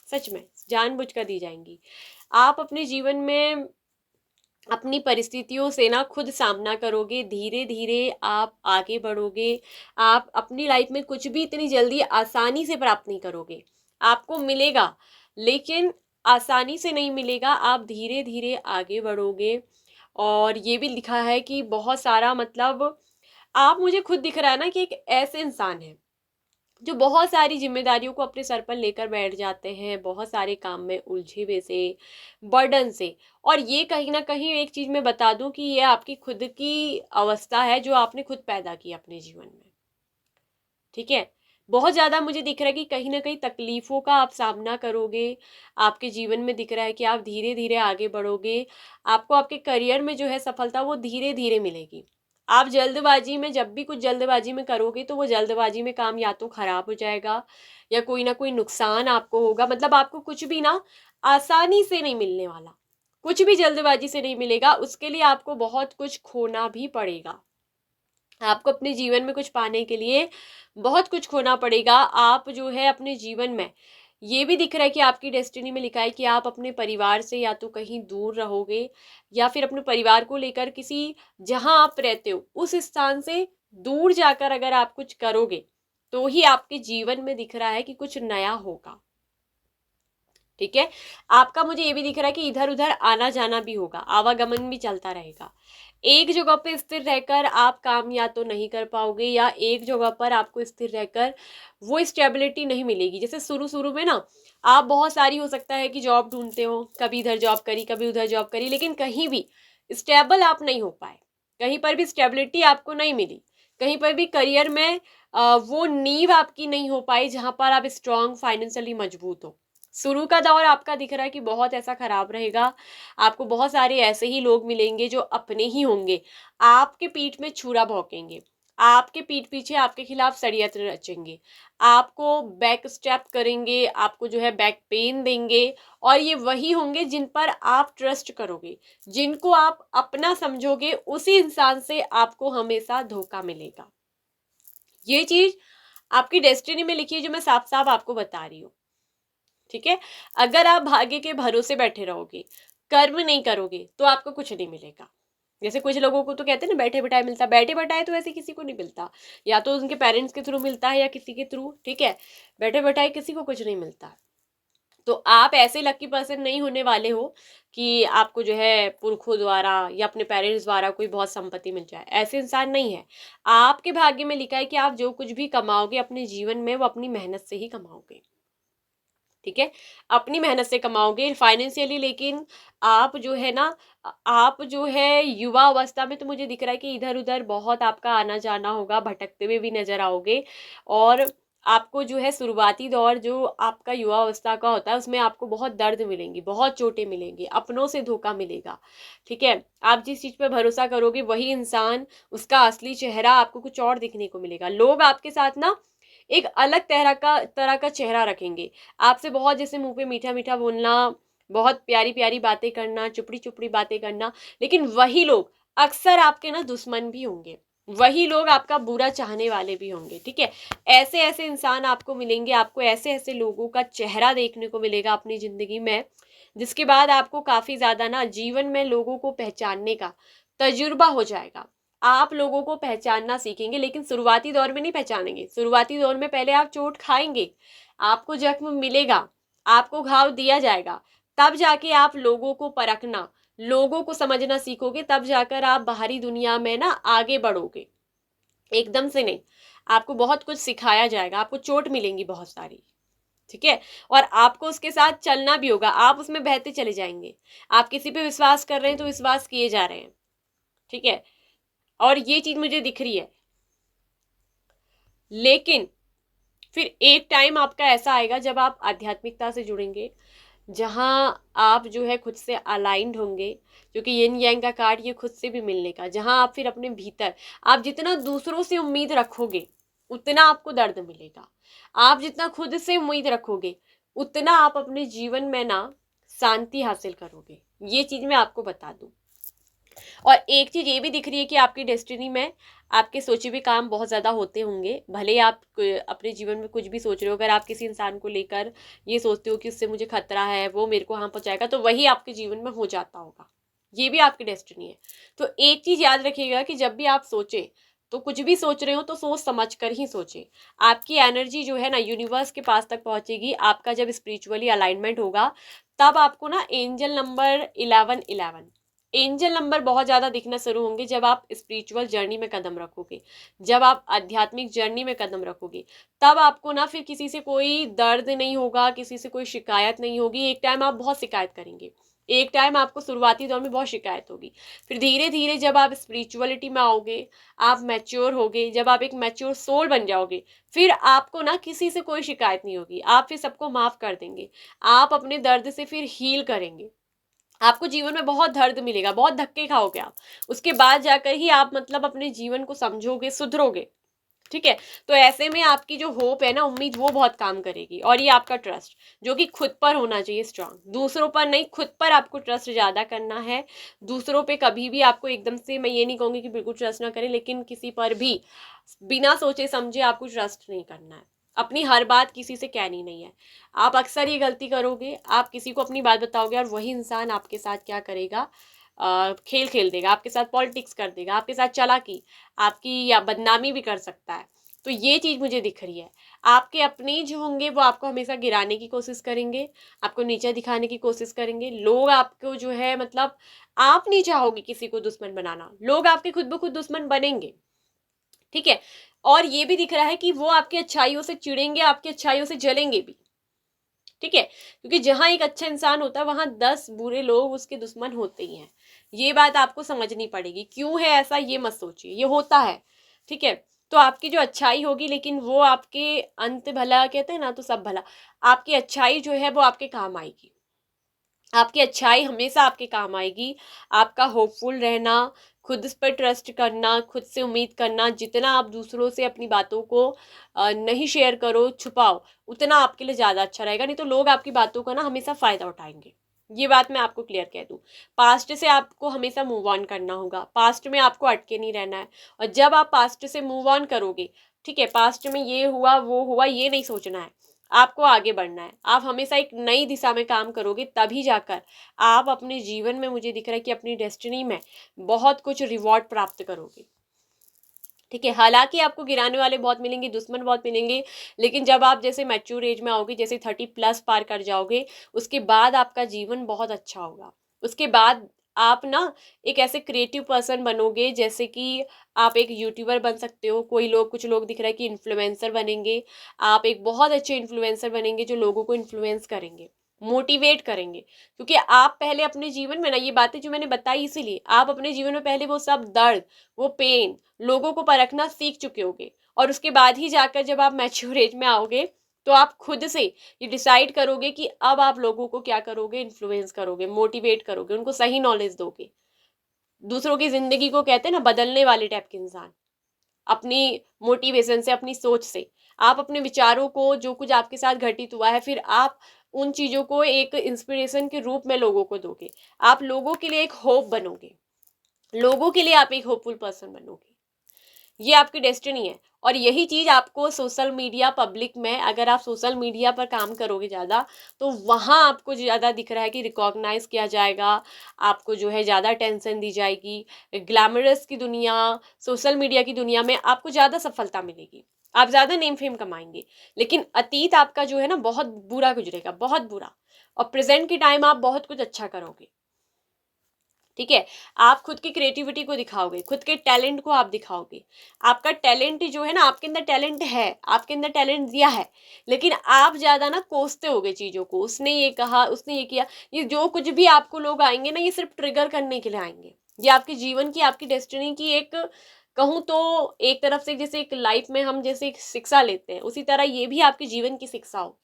सच में जानबूझकर दी जाएंगी। आप अपने जीवन में अपनी परिस्थितियों से ना खुद सामना करोगे, धीरे धीरे आप आगे बढ़ोगे। आप अपनी लाइफ में कुछ भी इतनी जल्दी आसानी से प्राप्त नहीं करोगे। आपको मिलेगा, लेकिन आसानी से नहीं मिलेगा, आप धीरे धीरे आगे बढ़ोगे। और ये भी लिखा है कि बहुत सारा मतलब आप, मुझे खुद दिख रहा है ना कि एक ऐसे इंसान है जो बहुत सारी जिम्मेदारियों को अपने सर पर लेकर बैठ जाते हैं, बहुत सारे काम में उलझे हुए से, बर्डन से। और ये कहीं ना कहीं एक चीज़ मैं बता दूं कि ये आपकी खुद की अवस्था है जो आपने खुद पैदा की अपने जीवन में। ठीक है, बहुत ज़्यादा मुझे दिख रहा है कि कहीं ना कहीं तकलीफ़ों का आप सामना करोगे। आपके जीवन में दिख रहा है कि आप धीरे धीरे आगे बढ़ोगे। आपको आपके करियर में जो है सफलता वो धीरे धीरे मिलेगी। आप जल्दबाजी में, जब भी कुछ जल्दबाजी में करोगे तो वो जल्दबाजी में काम या तो खराब हो जाएगा, या कोई ना कोई नुकसान आपको होगा। मतलब आपको कुछ भी ना आसानी से नहीं मिलने वाला, कुछ भी जल्दबाजी से नहीं मिलेगा, उसके लिए आपको बहुत कुछ खोना भी पड़ेगा। आपको अपने जीवन में कुछ पाने के लिए बहुत कुछ खोना पड़ेगा। आप जो है अपने जीवन में, ये भी दिख रहा है कि आपकी डेस्टिनी में लिखा है कि आप अपने परिवार से या तो कहीं दूर रहोगे, या फिर अपने परिवार को लेकर किसी, जहां आप रहते हो उस स्थान से दूर जाकर अगर आप कुछ करोगे तो ही आपके जीवन में दिख रहा है कि कुछ नया होगा। ठीक है, आपका मुझे ये भी दिख रहा है कि इधर उधर आना जाना भी होगा, आवागमन भी चलता रहेगा। एक जगह पे स्थिर रहकर आप काम या तो नहीं कर पाओगे, या एक जगह पर आपको स्थिर रहकर वो स्टेबिलिटी नहीं मिलेगी। जैसे शुरू शुरू में ना आप बहुत सारी, हो सकता है कि जॉब ढूंढते हो, कभी इधर जॉब करी कभी उधर जॉब करी, लेकिन कहीं भी स्टेबल आप नहीं हो पाए, कहीं पर भी स्टेबिलिटी आपको नहीं मिली, कहीं पर भी करियर में वो नींव आपकी नहीं हो पाई जहां पर आप स्ट्रांग फाइनेंशियली मजबूत हो। शुरू का दौर आपका दिख रहा है कि बहुत ऐसा खराब रहेगा। आपको बहुत सारे ऐसे ही लोग मिलेंगे जो अपने ही होंगे, आपके पीठ में छुरा भौंकेंगे, आपके पीठ पीछे आपके खिलाफ षड्यंत्र रचेंगे, आपको बैक स्टेप करेंगे, आपको जो है बैक पेन देंगे। और ये वही होंगे जिन पर आप ट्रस्ट करोगे, जिनको आप अपना समझोगे, उसी इंसान से आपको हमेशा धोखा मिलेगा। ये चीज आपकी डेस्टिनी में लिखी है, जो मैं साफ साफ आपको बता रही हूँ। ठीक है, अगर आप भाग्य के भरोसे बैठे रहोगे, कर्म नहीं करोगे, तो आपको कुछ नहीं मिलेगा। जैसे कुछ लोगों को तो कहते हैं ना बैठे बैठाए मिलता, बैठे बैठाए तो ऐसे किसी को नहीं मिलता, या तो उनके पेरेंट्स के थ्रू मिलता है या किसी के थ्रू। ठीक है, बैठे बैठाए किसी को कुछ नहीं मिलता। तो आप ऐसे लकी पर्सन नहीं होने वाले हो कि आपको जो है पुरखों द्वारा या अपने पेरेंट्स द्वारा कोई बहुत संपत्ति मिल जाए, ऐसे इंसान नहीं है। आपके भाग्य में लिखा है कि आप जो कुछ भी कमाओगे अपने जीवन में, वो अपनी मेहनत से ही कमाओगे। ठीक है, अपनी मेहनत से कमाओगे फाइनेंशियली। लेकिन आप जो है ना, आप जो है युवा अवस्था में, तो मुझे दिख रहा है कि इधर उधर बहुत आपका आना जाना होगा, भटकते हुए भी नजर आओगे। और आपको जो है शुरुआती दौर जो आपका युवा अवस्था का होता है, उसमें आपको बहुत दर्द मिलेंगी, बहुत चोटें मिलेंगी, अपनों से धोखा मिलेगा। ठीक है, आप जिस चीज पर भरोसा करोगे वही इंसान, उसका असली चेहरा आपको कुछ और दिखने को मिलेगा। लोग आपके साथ ना एक अलग तरह का चेहरा रखेंगे, आपसे बहुत, जैसे मुंह पे मीठा मीठा बोलना, बहुत प्यारी प्यारी बातें करना, चुपड़ी चुपड़ी बातें करना, लेकिन वही लोग अक्सर आपके ना दुश्मन भी होंगे, वही लोग आपका बुरा चाहने वाले भी होंगे। ठीक है, ऐसे ऐसे इंसान आपको मिलेंगे, आपको ऐसे ऐसे लोगों का चेहरा देखने को मिलेगा अपनी जिंदगी में, जिसके बाद आपको काफी ज्यादा ना जीवन में लोगों को पहचानने का तजुर्बा हो जाएगा। आप लोगों को पहचानना सीखेंगे, लेकिन शुरुआती दौर में नहीं पहचानेंगे। शुरुआती दौर में पहले आप चोट खाएंगे, आपको जख्म मिलेगा, आपको घाव दिया जाएगा, तब जाके आप लोगों को परखना, लोगों को समझना सीखोगे, तब जाकर आप बाहरी दुनिया में ना आगे बढ़ोगे। एकदम से नहीं, आपको बहुत कुछ सिखाया जाएगा, आपको चोट मिलेंगी बहुत सारी। ठीक है, और आपको उसके साथ चलना भी होगा, आप उसमें बहते चले जाएंगे। आप किसी पे विश्वास कर रहे हैं तो विश्वास किए जा रहे हैं। ठीक है, और ये चीज मुझे दिख रही है। लेकिन फिर एक टाइम आपका ऐसा आएगा जब आप आध्यात्मिकता से जुड़ेंगे, जहां आप जो है खुद से अलाइंड होंगे, क्योंकि यिन यांग का कार्ड ये खुद से भी मिलने का, जहां आप फिर अपने भीतर, आप जितना दूसरों से उम्मीद रखोगे उतना आपको दर्द मिलेगा, आप जितना खुद से उम्मीद रखोगे उतना आप अपने जीवन में ना शांति हासिल करोगे। ये चीज मैं आपको बता दूं। और एक चीज ये भी दिख रही है कि आपकी डेस्टिनी में आपके सोचे हुए काम बहुत ज्यादा होते होंगे। भले ही आप अपने जीवन में कुछ भी सोच रहे हो, अगर आप किसी इंसान को लेकर ये सोचते हो कि उससे मुझे खतरा है, वो मेरे को हां पहुंचाएगा, तो वही आपके जीवन में हो जाता होगा। ये भी आपकी डेस्टिनी है। तो एक चीज याद रखिएगा कि जब भी आप सोचे, तो कुछ भी सोच रहे हो तो सोच समझ कर ही सोचे। आपकी एनर्जी जो है ना यूनिवर्स के पास तक पहुंचेगी, आपका जब स्पिरिचुअली अलाइनमेंट होगा, तब आपको ना एंजल नंबर 1111, एंजल नंबर बहुत ज़्यादा दिखना शुरू होंगे जब आप स्पिरिचुअल जर्नी में कदम रखोगे, जब आप आध्यात्मिक जर्नी में कदम रखोगे। तब आपको ना फिर किसी से कोई दर्द नहीं होगा, किसी से कोई शिकायत नहीं होगी। एक टाइम आप बहुत शिकायत करेंगे, एक टाइम आपको शुरुआती दौर में बहुत शिकायत होगी, फिर धीरे धीरे जब आप स्पिरिचुअलिटी में आओगे, आप मैच्योर होगे, जब आप एक मैच्योर सोल बन जाओगे, फिर आपको ना किसी से कोई शिकायत नहीं होगी, आप फिर सबको माफ़ कर देंगे, आप अपने दर्द से फिर हील करेंगे। आपको जीवन में बहुत दर्द मिलेगा, बहुत धक्के खाओगे आप, उसके बाद जाकर ही आप मतलब अपने जीवन को समझोगे, सुधरोगे। ठीक है। तो ऐसे में आपकी जो होप है ना, उम्मीद, वो बहुत काम करेगी। और ये आपका ट्रस्ट जो कि खुद पर होना चाहिए स्ट्रांग, दूसरों पर नहीं, खुद पर आपको ट्रस्ट ज़्यादा करना है। दूसरों पे कभी भी आपको एकदम से, मैं ये नहीं कहूँगी कि बिल्कुल ट्रस्ट ना करें, लेकिन किसी पर भी बिना सोचे समझे आपको ट्रस्ट नहीं करना है। अपनी हर बात किसी से कहनी नहीं है। आप अक्सर ये गलती करोगे, आप किसी को अपनी बात बताओगे और वही इंसान आपके साथ क्या करेगा, खेल खेल देगा, आपके साथ पॉलिटिक्स कर देगा, आपके साथ चालाकी, आपकी या बदनामी भी कर सकता है। तो ये चीज़ मुझे दिख रही है। आपके अपने जो होंगे वो आपको हमेशा गिराने की कोशिश करेंगे, आपको नीचा दिखाने की कोशिश करेंगे। लोग आपको जो है, मतलब आप नहीं चाहोगे किसी को दुश्मन बनाना, लोग आपके खुद ब खुद दुश्मन बनेंगे। ठीक है। और ये भी दिख रहा है कि वो आपकी अच्छाइयों से चिढ़ेंगे, आपकी अच्छाइयों से जलेंगे भी। ठीक है। क्योंकि जहां एक अच्छा इंसान होता है वहां 10 बुरे लोग उसके दुश्मन होते ही हैं। ये बात आपको समझनी पड़ेगी। क्यों है ऐसा, ये मत सोचिए, ये होता है। ठीक है। तो आपकी जो अच्छाई होगी, लेकिन वो आपके अंत भला कहते हैं ना, तो सब भला। आपकी अच्छाई जो है वो आपके काम आएगी। आपकी अच्छाई हमेशा आपके काम आएगी। आपका होपफुल रहना, खुद पर ट्रस्ट करना, खुद से उम्मीद करना, जितना आप दूसरों से अपनी बातों को नहीं शेयर करो, छुपाओ, उतना आपके लिए ज़्यादा अच्छा रहेगा। नहीं तो लोग आपकी बातों का ना हमेशा फ़ायदा उठाएंगे। ये बात मैं आपको क्लियर कह दूँ। पास्ट से आपको हमेशा मूव ऑन करना होगा, पास्ट में आपको अटके नहीं रहना है। और जब आप पास्ट से मूव ऑन करोगे, ठीक है, पास्ट में ये हुआ वो हुआ ये नहीं सोचना है, आपको आगे बढ़ना है। आप हमेशा एक नई दिशा में काम करोगे, तभी जाकर आप अपने जीवन में, मुझे दिख रहा है कि अपनी डेस्टिनी में बहुत कुछ रिवॉर्ड प्राप्त करोगे। ठीक है। हालांकि आपको गिराने वाले बहुत मिलेंगे, दुश्मन बहुत मिलेंगे, लेकिन जब आप जैसे मैच्योर एज में आओगे, जैसे 30+ पार कर जाओगे, उसके बाद आपका जीवन बहुत अच्छा होगा। उसके बाद आप ना एक ऐसे क्रिएटिव पर्सन बनोगे, जैसे कि आप एक यूट्यूबर बन सकते हो। कोई लोग, कुछ लोग दिख रहा है कि इन्फ्लुएंसर बनेंगे। आप एक बहुत अच्छे इन्फ्लुएंसर बनेंगे जो लोगों को इन्फ्लुएंस करेंगे, मोटिवेट करेंगे। क्योंकि आप पहले अपने जीवन में ना, ये बातें जो मैंने बताई इसीलिए, आप अपने जीवन में पहले वो सब दर्द, वो पेन, लोगों को परखना सीख चुके होगे। और उसके बाद ही जाकर जब आप मैच्योर एज में आओगे, तो आप खुद से ये डिसाइड करोगे कि अब आप लोगों को क्या करोगे, इन्फ्लुएंस करोगे, मोटिवेट करोगे, उनको सही नॉलेज दोगे। दूसरों की जिंदगी को कहते हैं ना बदलने वाले टाइप के इंसान, अपनी मोटिवेशन से, अपनी सोच से, आप अपने विचारों को, जो कुछ आपके साथ घटित हुआ है, फिर आप उन चीजों को एक इंस्पिरेशन के रूप में लोगों को दोगे। आप लोगों के लिए एक होप बनोगे, लोगों के लिए आप एक होपफुल पर्सन बनोगे। ये आपकी डेस्टिनी है। और यही चीज आपको सोशल मीडिया, पब्लिक में, अगर आप सोशल मीडिया पर काम करोगे ज्यादा, तो वहां आपको ज्यादा दिख रहा है कि रिकॉग्नाइज किया जाएगा, आपको जो है ज्यादा टेंशन दी जाएगी। ग्लैमरस की दुनिया, सोशल मीडिया की दुनिया में आपको ज्यादा सफलता मिलेगी, आप ज्यादा नेम फेम कमाएंगे। लेकिन अतीत आपका जो है ना बहुत बुरा गुजरेगा, बहुत बुरा। और प्रेजेंट के टाइम आप बहुत कुछ अच्छा करोगे। ठीक है। आप खुद की क्रिएटिविटी को दिखाओगे, खुद के टैलेंट को आप दिखाओगे। आपका टैलेंट जो है ना, आपके अंदर टैलेंट है, आपके अंदर टैलेंट दिया है, लेकिन आप ज्यादा ना कोसते होगे चीजों को, उसने ये कहा, उसने ये किया। ये जो कुछ भी आपको लोग आएंगे ना, ये सिर्फ ट्रिगर करने के लिए आएंगे। ये आपके जीवन की, आपकी डेस्टिनी की एक, कहूँ तो एक तरफ से, जैसे एक लाइफ में हम जैसे एक शिक्षा लेते हैं, उसी तरह ये भी आपके जीवन की शिक्षा होगी।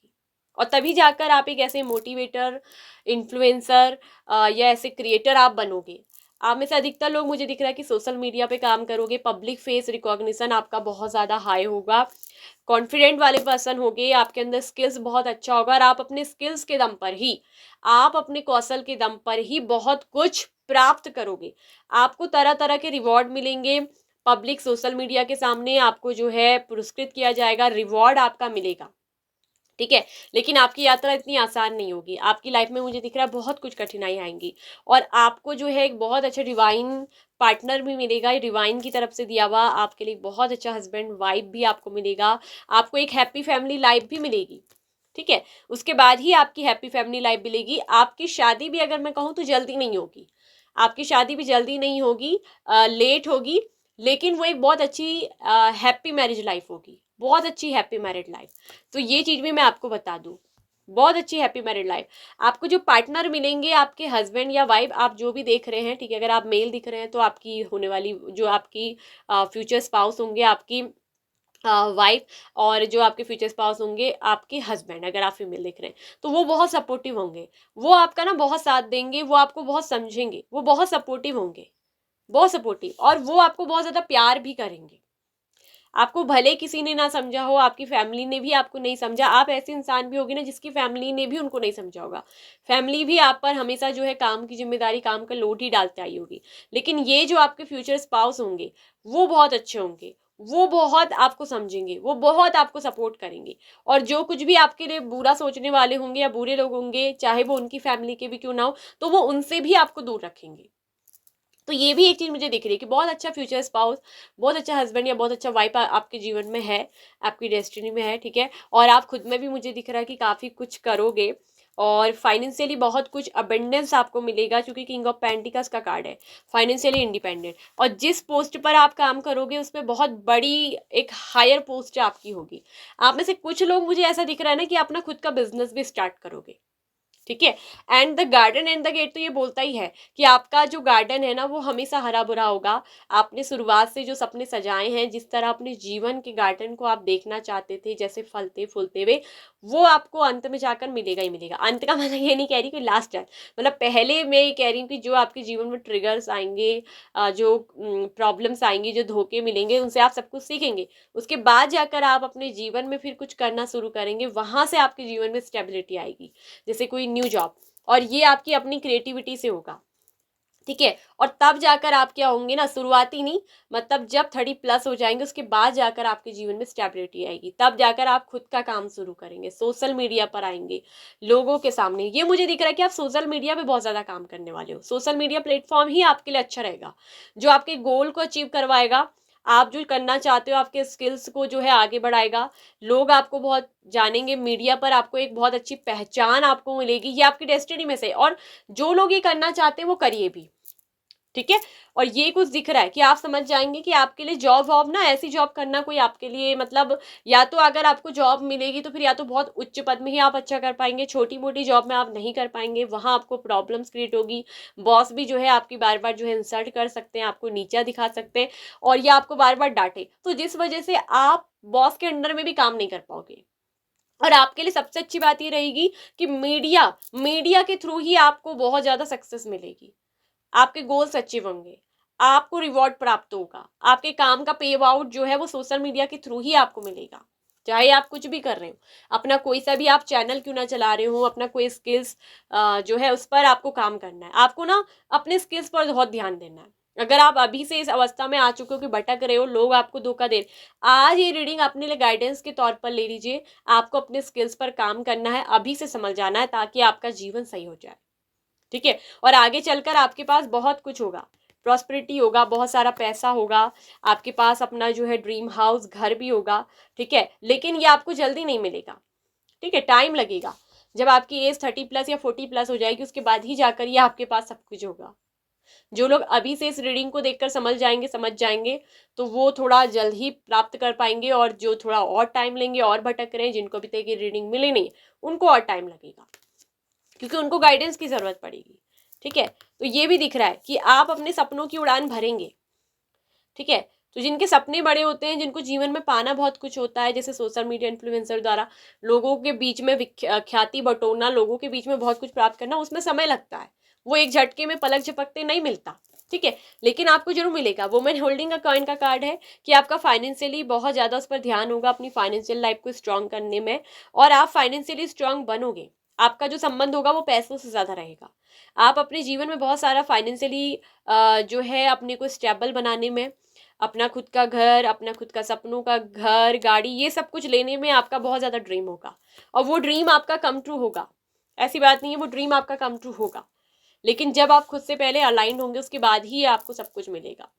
और तभी जाकर आप एक ऐसे मोटिवेटर, इन्फ्लुएंसर या ऐसे क्रिएटर आप बनोगे। आप में से अधिकतर लोग, मुझे दिख रहा है कि सोशल मीडिया पे काम करोगे, पब्लिक फेस रिकॉग्निशन आपका बहुत ज़्यादा हाई होगा, कॉन्फिडेंट वाले पर्सन होगे, आपके अंदर स्किल्स बहुत अच्छा होगा। और आप अपने स्किल्स के दम पर ही, आप अपने कौशल के दम पर ही बहुत कुछ प्राप्त करोगे। आपको तरह तरह के रिवॉर्ड मिलेंगे। पब्लिक, सोशल मीडिया के सामने आपको जो है पुरस्कृत किया जाएगा, रिवॉर्ड आपका मिलेगा। ठीक है। लेकिन आपकी यात्रा इतनी आसान नहीं होगी। आपकी लाइफ में, मुझे दिख रहा है, बहुत कुछ कठिनाई आएंगी। और आपको जो है एक बहुत अच्छा डिवाइन पार्टनर भी मिलेगा, डिवाइन की तरफ से दिया हुआ आपके लिए बहुत अच्छा हस्बैंड वाइफ भी आपको मिलेगा। आपको एक हैप्पी फैमिली लाइफ भी मिलेगी। ठीक है। उसके बाद ही आपकी हैप्पी फैमिली लाइफ मिलेगी। आपकी शादी भी, अगर मैं कहूँ तो जल्दी नहीं होगी, आपकी शादी भी जल्दी नहीं होगी, लेट होगी। लेकिन वो एक बहुत अच्छी हैप्पी मैरिज लाइफ होगी, बहुत अच्छी हैप्पी मैरिड लाइफ। तो ये चीज़ भी मैं आपको बता दूँ, बहुत अच्छी हैप्पी मैरिड लाइफ। आपको जो पार्टनर मिलेंगे, आपके हस्बैंड या वाइफ, आप जो भी देख रहे हैं, ठीक है, अगर आप मेल दिख रहे हैं तो आपकी होने वाली, जो आपकी फ्यूचर स्पाउस होंगे, आपकी वाइफ, और जो आपके फ्यूचर स्पाउस होंगे, आपके हस्बैंड, अगर आप फीमेल देख रहे हैं, तो वो बहुत सपोर्टिव होंगे। वो आपका ना बहुत साथ देंगे, वो आपको बहुत समझेंगे, वो बहुत सपोर्टिव होंगे, बहुत सपोर्टिव, और वो आपको बहुत ज़्यादा प्यार भी करेंगे। आपको भले किसी ने ना समझा हो, आपकी फैमिली ने भी आपको नहीं समझा, आप ऐसे इंसान भी होगी ना जिसकी फैमिली ने भी उनको नहीं समझा होगा, फैमिली भी आप पर हमेशा जो है काम की जिम्मेदारी, काम का लोड ही डालते आई होगी, लेकिन ये जो आपके फ्यूचर स्पाउस होंगे वो बहुत अच्छे होंगे, वो बहुत आपको समझेंगे, वो बहुत आपको सपोर्ट करेंगे, और जो कुछ भी आपके लिए बुरा सोचने वाले होंगे या बुरे लोग होंगे, चाहे वो उनकी फैमिली के भी क्यों ना हो, तो वो उनसे भी आपको दूर रखेंगे। तो ये भी एक चीज़ मुझे दिख रही है कि बहुत अच्छा फ्यूचर स्पाउस, बहुत अच्छा हस्बैंड या बहुत अच्छा वाइफ आपके जीवन में है, आपकी डेस्टिनी में है, ठीक है। और आप खुद में भी मुझे दिख रहा है कि काफ़ी कुछ करोगे, और फाइनेंशियली बहुत कुछ अबेंडेंस आपको मिलेगा, क्योंकि किंग ऑफ पेंटिकल्स का कार्ड है, फाइनेंशियली इंडिपेंडेंट। और जिस पोस्ट पर आप काम करोगे उसमें बहुत बड़ी एक हायर पोस्ट आपकी होगी। आप में से कुछ लोग, मुझे ऐसा दिख रहा है ना कि अपना खुद का बिजनेस भी स्टार्ट करोगे, ठीक है। And the garden and the gate तो ये बोलता ही है कि आपका जो गार्डन है ना वो हमेशा हरा भरा होगा। आपने शुरुआत से जो सपने सजाए हैं, जिस तरह अपने जीवन के गार्डन को आप देखना चाहते थे, जैसे फलते फूलते हुए, वो आपको अंत में जाकर मिलेगा ही मिलेगा। अंत का मतलब ये नहीं कह रही कि लास्ट है, मतलब पहले मैं ये कह रही हूँ कि जो आपके जीवन में ट्रिगर्स आएंगे, जो प्रॉब्लम्स आएंगी, जो धोखे मिलेंगे, उनसे आप सब कुछ सीखेंगे। उसके बाद जाकर आप अपने जीवन में फिर कुछ करना शुरू करेंगे, वहां से आपके जीवन में स्टेबिलिटी आएगी, जैसे कोई न्यू जॉब, और ये आपकी अपनी क्रिएटिविटी से होगा, ठीक है। और तब जाकर आप क्या होंगे ना, शुरुआती नहीं, मतलब जब 30+ हो जाएंगे उसके बाद जाकर आपके जीवन में स्टेबिलिटी आएगी, तब जाकर आप खुद का काम शुरू करेंगे, सोशल मीडिया पर आएंगे, लोगों के सामने। ये मुझे दिख रहा है कि आप सोशल मीडिया पे बहुत ज़्यादा काम करने वाले हो। सोशल मीडिया प्लेटफॉर्म ही आपके लिए अच्छा रहेगा, जो आपके गोल को अचीव करवाएगा, आप जो करना चाहते हो, आपके स्किल्स को जो है आगे बढ़ाएगा। लोग आपको बहुत जानेंगे मीडिया पर, आपको एक बहुत अच्छी पहचान आपको मिलेगी, ये आपकी डेस्टिनी में से। और जो लोग ये करना चाहते हैं वो करिए भी, ठीक है। और ये कुछ दिख रहा है कि आप समझ जाएंगे कि आपके लिए जॉब वॉब ना, ऐसी जॉब करना कोई आपके लिए, मतलब या तो अगर आपको जॉब मिलेगी तो फिर या तो बहुत उच्च पद में ही आप अच्छा कर पाएंगे, छोटी मोटी जॉब में आप नहीं कर पाएंगे, वहां आपको प्रॉब्लम्स क्रिएट होगी। बॉस भी जो है आपकी बार बार जो है इंसल्ट कर सकते हैं, आपको नीचा दिखा सकते हैं, और ये आपको बार बार डांटे, तो जिस वजह से आप बॉस के अंडर में भी काम नहीं कर पाओगे। और आपके लिए सबसे अच्छी बात ये रहेगी कि मीडिया मीडिया के थ्रू ही आपको बहुत ज्यादा सक्सेस मिलेगी, आपके गोल्स अचीव होंगे, आपको रिवॉर्ड प्राप्त होगा, आपके काम का पे आउट जो है वो सोशल मीडिया के थ्रू ही आपको मिलेगा। चाहे आप कुछ भी कर रहे हो, अपना कोई सा भी आप चैनल क्यों ना चला रहे हो, अपना कोई स्किल्स जो है उस पर आपको काम करना है, आपको ना अपने स्किल्स पर बहुत ध्यान देना है। अगर आप अभी से इस अवस्था में आ चुके हो कि भटक रहे हो, लोग आपको धोखा दे रहे, आज ये रीडिंग अपने लिए गाइडेंस के तौर पर ले लीजिए। आपको अपने स्किल्स पर काम करना है, अभी से समझ जाना है, ताकि आपका जीवन सही हो जाए, ठीक है। और आगे चलकर आपके पास बहुत कुछ होगा, प्रॉस्पेरिटी होगा, बहुत सारा पैसा होगा, आपके पास अपना जो है ड्रीम हाउस, घर भी होगा, ठीक है। लेकिन ये आपको जल्दी नहीं मिलेगा, ठीक है, टाइम लगेगा। जब आपकी एज 30+ या 40+ हो जाएगी उसके बाद ही जाकर ये आपके पास सब कुछ होगा। जो लोग अभी से इस रीडिंग को देखकर समझ जाएंगे तो वो थोड़ा जल्द ही प्राप्त कर पाएंगे, और जो थोड़ा और टाइम लेंगे और भटक रहे हैं, जिनको अभी तक ये रीडिंग मिली नहीं, उनको और टाइम लगेगा, क्योंकि उनको गाइडेंस की जरूरत पड़ेगी, ठीक है। तो ये भी दिख रहा है कि आप अपने सपनों की उड़ान भरेंगे, ठीक है। तो जिनके सपने बड़े होते हैं, जिनको जीवन में पाना बहुत कुछ होता है, जैसे सोशल मीडिया इन्फ्लुएंसर द्वारा लोगों के बीच में ख्याति बटोरना, लोगों के बीच में बहुत कुछ प्राप्त करना, उसमें समय लगता है, वो एक झटके में पलक झपकते नहीं मिलता, ठीक है। लेकिन आपको जरूर मिलेगा। वुमेन होल्डिंग अ कॉइन का कार्ड है कि आपका फाइनेंशियली बहुत ज्यादा उस पर ध्यान होगा, अपनी फाइनेंशियल लाइफ को स्ट्रांग करने में, और आप फाइनेंशियली स्ट्रांग बनोगे। आपका जो संबंध होगा वो पैसों से ज्यादा रहेगा। आप अपने जीवन में बहुत सारा फाइनेंशियली जो है अपने को स्टेबल बनाने में, अपना खुद का घर, अपना खुद का सपनों का घर, गाड़ी, ये सब कुछ लेने में आपका बहुत ज़्यादा ड्रीम होगा, और वो ड्रीम आपका कम ट्रू होगा। ऐसी बात नहीं है, वो ड्रीम आपका कम ट्रू होगा, लेकिन जब आप खुद से पहले अलाइंड होंगे उसके बाद ही आपको सब कुछ मिलेगा,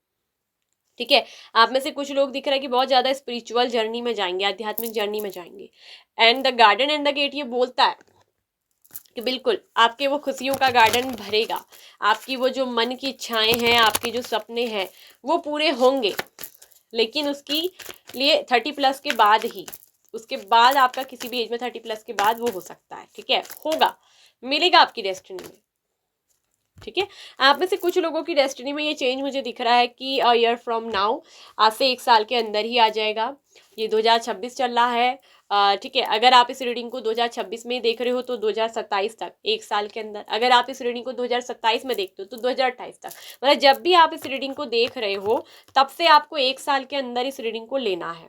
ठीक है। आप में से कुछ लोग दिख रहा है कि बहुत ज़्यादा स्पिरिचुअल जर्नी में जाएंगे, आध्यात्मिक जर्नी में जाएंगे। And the garden and the gate ये बोलता है कि बिल्कुल आपके वो खुशियों का गार्डन भरेगा, आपकी वो जो मन की इच्छाएं हैं, आपके जो सपने हैं वो पूरे होंगे, लेकिन उसकी लिए 30+ के बाद ही, उसके बाद आपका किसी भी एज में 30+ के बाद वो हो सकता है, ठीक है, होगा, मिलेगा आपकी डेस्टिनी में, ठीक है। आप में से कुछ लोगों की डेस्टिनी में ये चेंज मुझे दिख रहा है कि ईयर फ्रॉम नाउ, आज से 1 साल के अंदर ही आ जाएगा। ये 2026 चल रहा है, ठीक है, अगर आप इस रीडिंग को 2026 में देख रहे हो तो 2027 तक, एक साल के अंदर। अगर आप इस रीडिंग को 2027 में देखते हो तो 2028 तक। मतलब जब भी आप इस रीडिंग को देख रहे हो तब से आपको एक साल के अंदर इस रीडिंग को लेना है।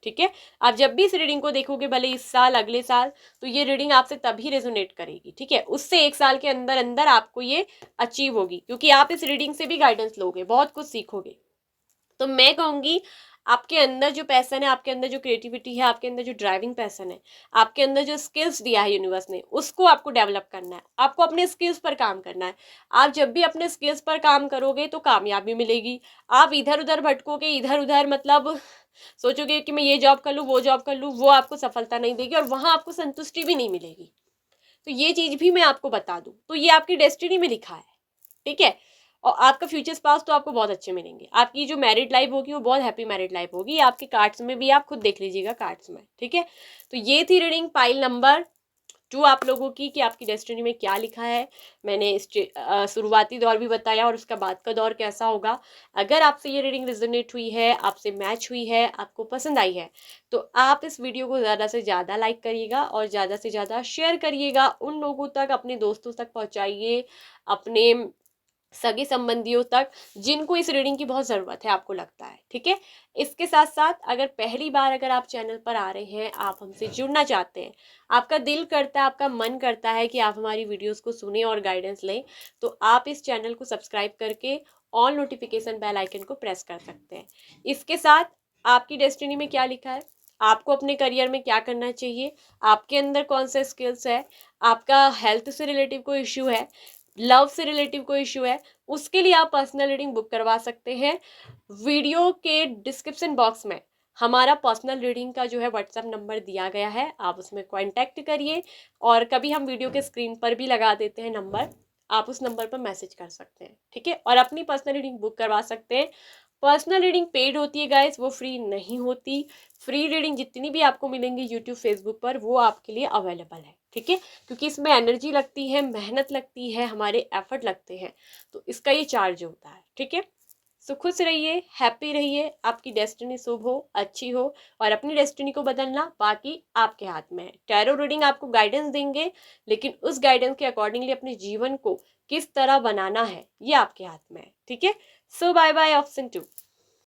ठीक है, आप जब भी इस रीडिंग को देखोगे, भले इस साल, अगले साल, तो ये रीडिंग आपसे तभी रेजोनेट करेगी। ठीक है, उससे एक साल के अंदर अंदर आपको ये अचीव होगी, क्योंकि आप इस रीडिंग से भी गाइडेंस लोगे, बहुत कुछ सीखोगे। तो मैं कहूंगी आपके अंदर जो पैसन है, आपके अंदर जो क्रिएटिविटी है, आपके अंदर जो ड्राइविंग पैसन है, आपके अंदर जो स्किल्स दिया है यूनिवर्स ने, उसको आपको डेवलप करना है। आपको अपने स्किल्स पर काम करना है। आप जब भी अपने स्किल्स पर काम करोगे तो कामयाबी मिलेगी। आप इधर उधर भटकोगे, इधर उधर मतलब सोचोगे कि मैं ये जॉब कर लूँ, वो जॉब कर लूँ, वो आपको सफलता नहीं देगी और वहां आपको संतुष्टि भी नहीं मिलेगी। तो ये चीज भी मैं आपको बता दूं, तो ये आपकी डेस्टिनी में लिखा है। ठीक है, और आपका फ्यूचर स्पाउस तो आपको बहुत अच्छे मिलेंगे। आपकी जो मैरिड लाइफ होगी वो बहुत हैप्पी मैरिड लाइफ होगी। आपके कार्ड्स में भी आप खुद देख लीजिएगा, कार्ड्स में। ठीक है, तो ये थी रीडिंग पाइल नंबर 2 आप लोगों की, कि आपकी डेस्टिनी में क्या लिखा है। मैंने शुरुआती दौर भी बताया और उसका बाद का दौर कैसा होगा। अगर आपसे ये रीडिंग रिजोनेट हुई है, आपसे मैच हुई है, आपको पसंद आई है, तो आप इस वीडियो को ज़्यादा से ज़्यादा लाइक करिएगा और ज़्यादा से ज़्यादा शेयर करिएगा उन लोगों तक, अपने दोस्तों तक पहुँचाइए, अपने सगे संबंधियों तक जिनको इस रीडिंग की बहुत ज़रूरत है, आपको लगता है। ठीक है, इसके साथ साथ अगर पहली बार अगर आप चैनल पर आ रहे हैं, आप हमसे जुड़ना चाहते हैं, आपका दिल करता है, आपका मन करता है कि आप हमारी वीडियोस को सुने और गाइडेंस लें, तो आप इस चैनल को सब्सक्राइब करके ऑल नोटिफिकेशन बेल आइकन को प्रेस कर सकते हैं। इसके साथ आपकी डेस्टिनी में क्या लिखा है, आपको अपने करियर में क्या करना चाहिए, आपके अंदर कौन सा स्किल्स है, आपका हेल्थ से रिलेटिव कोई इश्यू है, लव से रिलेटिव कोई इशू है, उसके लिए आप पर्सनल रीडिंग बुक करवा सकते हैं। वीडियो के डिस्क्रिप्शन बॉक्स में हमारा पर्सनल रीडिंग का जो है व्हाट्सएप नंबर दिया गया है, आप उसमें कांटेक्ट करिए। और कभी हम वीडियो के स्क्रीन पर भी लगा देते हैं नंबर, आप उस नंबर पर मैसेज कर सकते हैं। ठीक है, और अपनी पर्सनल रीडिंग बुक करवा सकते हैं। पर्सनल रीडिंग पेड होती है गाइस, वो फ्री नहीं होती। फ्री रीडिंग जितनी भी आपको मिलेंगी यूट्यूब फेसबुक पर, वो आपके लिए अवेलेबल है। ठीक है, क्योंकि इसमें एनर्जी लगती है, मेहनत लगती है, हमारे एफर्ट लगते हैं, तो इसका ये चार्ज होता है। ठीक है, सो खुश रहिए, हैप्पी रहिए, आपकी डेस्टिनी शुभ हो, अच्छी हो। और अपनी डेस्टिनी को बदलना बाकी आपके हाथ में है। टैरो रीडिंग आपको गाइडेंस देंगे, लेकिन उस गाइडेंस के अकॉर्डिंगली अपने जीवन को किस तरह बनाना है, ये आपके हाथ में है। ठीक है, सो बाय बाय, ऑप्शन 2।